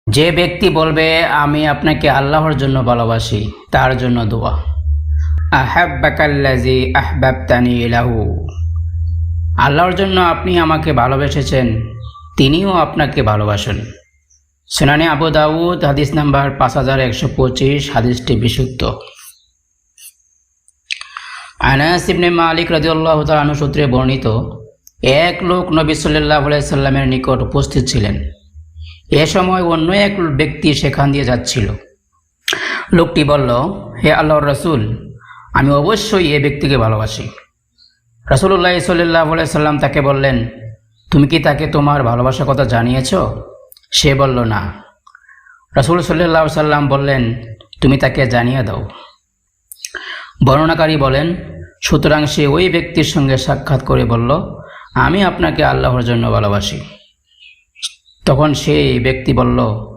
যে ব্যক্তি বলবে আমি আপনাকে আল্লাহর জন্য ভালোবাসি, তার জন্য দোয়া। আহাব্বাকাল্লাযী আহবাবতানি লাহু, আল্লাহর জন্য আপনি আমাকে ভালোবেসেছেন, তিনিও আপনাকে ভালোবাসেন। সুনানে আবু দাউদ হাদিস নাম্বার 5125, হাদিসটি বিশুদ্ধ। আনাস ইবনে মালিক রাদিয়াল্লাহু তাআলা আনহু সূত্রে বর্ণিত, এক লোক নবী সাল্লাল্লাহু আলাইহি সাল্লামের নিকট উপস্থিত ছিলেন। এ সময় অন্য এক ব্যক্তি সেখান দিয়ে যাচ্ছিল। লোকটি বলল, হে আল্লাহর রাসূল, আমি অবশ্যই এ ব্যক্তিকে ভালোবাসি। রাসূলুল্লাহ সাল্লাল্লাহু আলাইহি সাল্লাম তাকে বললেন, তুমি কি তাকে তোমার ভালোবাসার কথা জানিয়েছ? সে বলল, না। রাসূল সাল্লাল্লাহু আলাইহি সাল্লাম বললেন, তুমি তাকে জানিয়ে দাও। বর্ণনাকারী বলেন, সুতরাং সে ওই ব্যক্তির সঙ্গে সাক্ষাৎ করে বলল, আমি আপনাকে আল্লাহর জন্য ভালোবাসি। তখন সেই ব্যক্তি বলল,